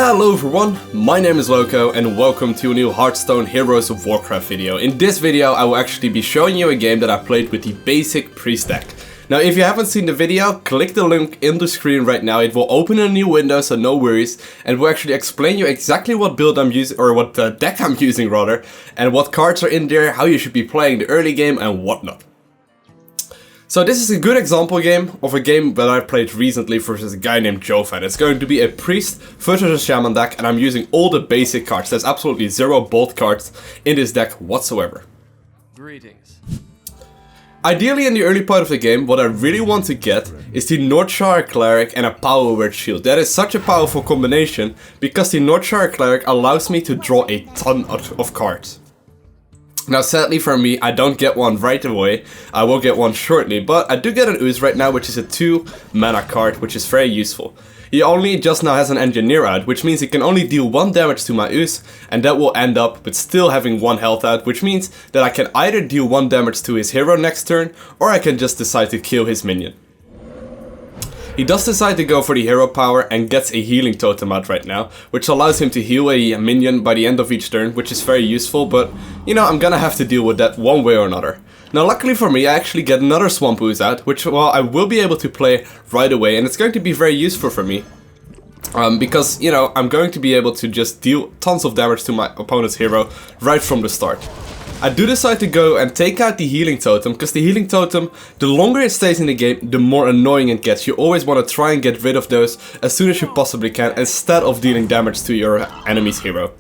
Hello everyone, my name is Lowko and welcome to a new Hearthstone Heroes of Warcraft video. In this video I will actually be showing you a game that I played with the basic priest deck. Now if you haven't seen the video, click the link in the screen right now. It will open a new window, so no worries, and will actually explain you exactly what build I'm using, or what deck I'm using rather, and what cards are in there, how you should be playing the early game and whatnot. So this is a good example game of a game that I played recently versus a guy named Jovan. It's going to be a priest versus a shaman deck, and I'm using all the basic cards. There's absolutely zero bold cards in this deck whatsoever. Greetings. Ideally in the early part of the game, what I really want to get is the Northshire Cleric and a Power Word Shield. That is such a powerful combination because the Northshire Cleric allows me to draw a ton of cards. Now sadly for me, I don't get one right away, I will get one shortly, but I do get an Ooze right now, which is a 2 mana card, which is very useful. He only just now has an Engineer out, which means he can only deal 1 damage to my Ooze, and that will end up with still having 1 health out, which means that I can either deal 1 damage to his hero next turn, or I can just decide to kill his minion. He does decide to go for the hero power and gets a healing totem out right now, which allows him to heal a minion by the end of each turn, which is very useful, but you know, I'm gonna have to deal with that one way or another. Now luckily for me, I actually get another Swamp Ooze out, which I will be able to play right away, and it's going to be very useful for me. Because, you know, I'm going to be able to just deal tons of damage to my opponent's hero right from the start. I do decide to go and take out the healing totem, because the healing totem, the longer it stays in the game, the more annoying it gets. You always want to try and get rid of those as soon as you possibly can, instead of dealing damage to your enemy's hero.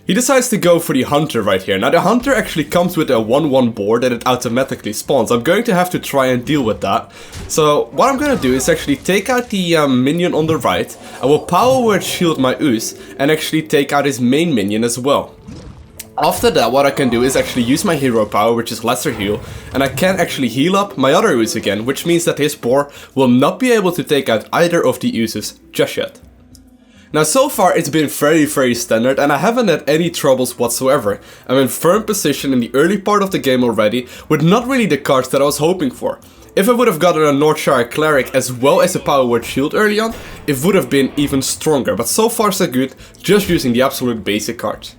He decides to go for the Hunter right here. Now the Hunter actually comes with a 1/1 board that it automatically spawns. I'm going to have to try and deal with that. So what I'm going to do is actually take out the minion on the right. I will Power Word Shield my Ooze and actually take out his main minion as well. After that, what I can do is actually use my hero power, which is lesser heal, and I can actually heal up my other Ooze again, which means that his boar will not be able to take out either of the Oozes just yet. Now so far it's been very standard and I haven't had any troubles whatsoever. I'm in firm position in the early part of the game already, with not really the cards that I was hoping for. If I would have gotten a Northshire Cleric as well as a Power Word Shield early on, it would have been even stronger, but so far so good, just using the absolute basic cards.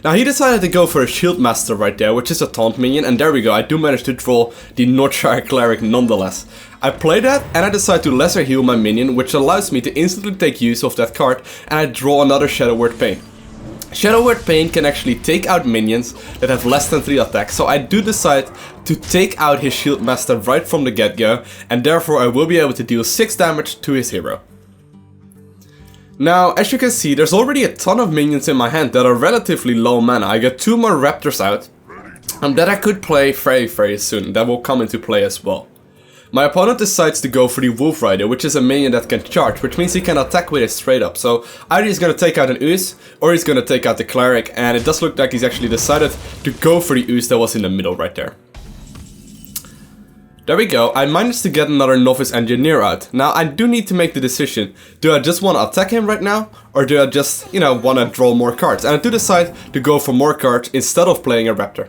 Now he decided to go for a Shield Master right there, which is a taunt minion, and there we go, I do manage to draw the Northshire Cleric nonetheless. I play that and I decide to lesser heal my minion, which allows me to instantly take use of that card, and I draw another Shadow Word Pain. Shadow Word Pain can actually take out minions that have less than 3 attacks, so I do decide to take out his Shield Master right from the get-go, and therefore I will be able to deal 6 damage to his hero. Now, as you can see, there's already a ton of minions in my hand that are relatively low mana. I got 2 more Raptors out, that I could play very soon. That will come into play as well. My opponent decides to go for the Wolf Rider, which is a minion that can charge, which means he can attack with it straight up. So either he's going to take out an Ooze, or he's going to take out the Cleric, and it does look like he's actually decided to go for the Ooze that was in the middle right there. There we go, I managed to get another Novice Engineer out. Now I do need to make the decision, do I just want to attack him right now, or do I just, you know, want to draw more cards? And I do decide to go for more cards instead of playing a Raptor.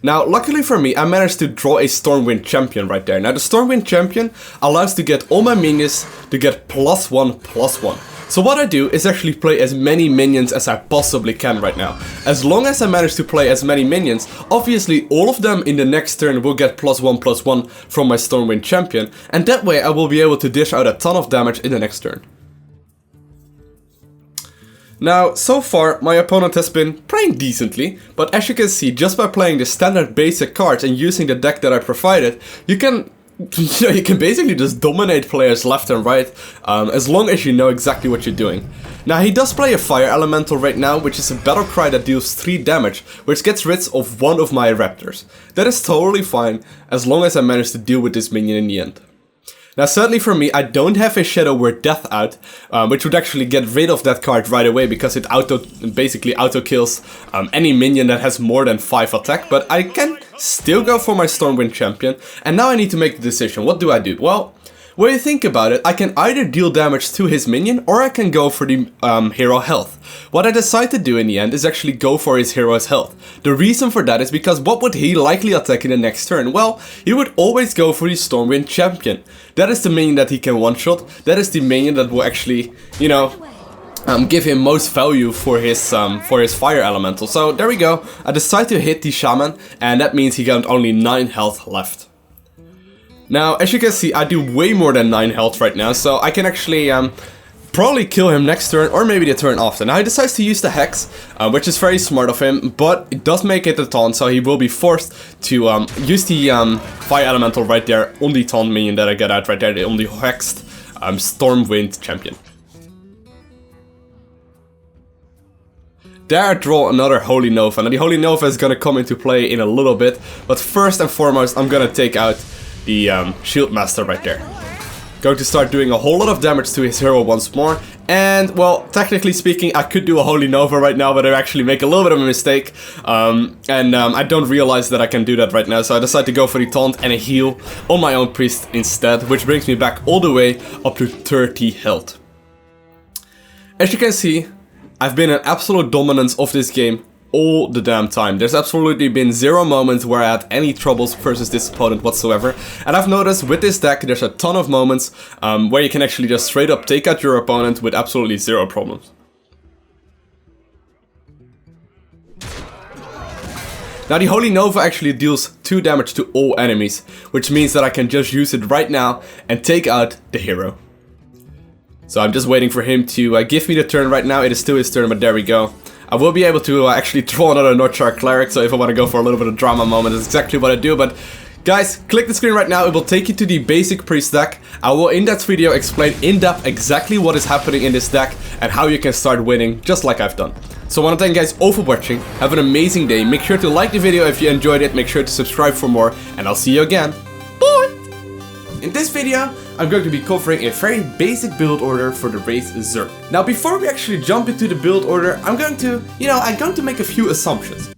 Now luckily for me, I managed to draw a Stormwind Champion right there. Now the Stormwind Champion allows to get all my minions to get +1/+1. So what I do is actually play as many minions as I possibly can right now. As long as I manage to play as many minions, obviously all of them in the next turn will get +1/+1 from my Stormwind Champion, and that way I will be able to dish out a ton of damage in the next turn. Now, so far my opponent has been playing decently, but as you can see, just by playing the standard basic cards and using the deck that I provided, you can basically just dominate players left and right, as long as you know exactly what you're doing. Now he does play a Fire Elemental right now, which is a battle cry that deals 3 damage, which gets rid of 1 of my Raptors. That is totally fine, as long as I manage to deal with this minion in the end. Now sadly for me, I don't have a Shadow Word Death out, which would actually get rid of that card right away, because it basically auto kills any minion that has more than 5 attack, but I can still go for my Stormwind Champion, and now I need to make the decision. What do I do? Well, when you think about it, I can either deal damage to his minion, or I can go for the hero health. What I decide to do in the end is actually go for his hero's health. The reason for that is because what would he likely attack in the next turn? Well, he would always go for the Stormwind Champion. That is the minion that he can one-shot. That is the minion that will actually, you know, give him most value for his fire elemental. So there we go. I decide to hit the shaman, and that means he got only 9 health left. Now, as you can see, I do way more than 9 health right now, so I can actually probably kill him next turn, or maybe the turn after. Now he decides to use the Hex, which is very smart of him, but it does make it a taunt, so he will be forced to use the fire elemental right there on the taunt minion that I get out right there, on the Hexed Stormwind champion. There I draw another Holy Nova. Now the Holy Nova is gonna come into play in a little bit, but first and foremost I'm gonna take out the Shield Master right there. Going to start doing a whole lot of damage to his hero once more, and well, technically speaking I could do a Holy Nova right now, but I actually make a little bit of a mistake, I don't realize that I can do that right now, so I decide to go for the taunt and a heal on my own priest instead, which brings me back all the way up to 30 health. As you can see, I've been in absolute dominance of this game all the damn time. There's absolutely been 0 moments where I had any troubles versus this opponent whatsoever. And I've noticed with this deck there's a ton of moments where you can actually just straight up take out your opponent with absolutely 0 problems. Now the Holy Nova actually deals 2 damage to all enemies, which means that I can just use it right now and take out the hero. So I'm just waiting for him to give me the turn right now. It is still his turn, but there we go. I will be able to actually draw another Northshire Cleric, so if I want to go for a little bit of drama moment, that's exactly what I do. But guys, click the screen right now, it will take you to the basic priest deck. I will in that video explain in depth exactly what is happening in this deck and how you can start winning, just like I've done. So I want to thank you guys all for watching, have an amazing day, make sure to like the video if you enjoyed it, make sure to subscribe for more, and I'll see you again. Bye! In this video, I'm going to be covering a very basic build order for the race Zerg. Now before we actually jump into the build order, I'm going to make a few assumptions.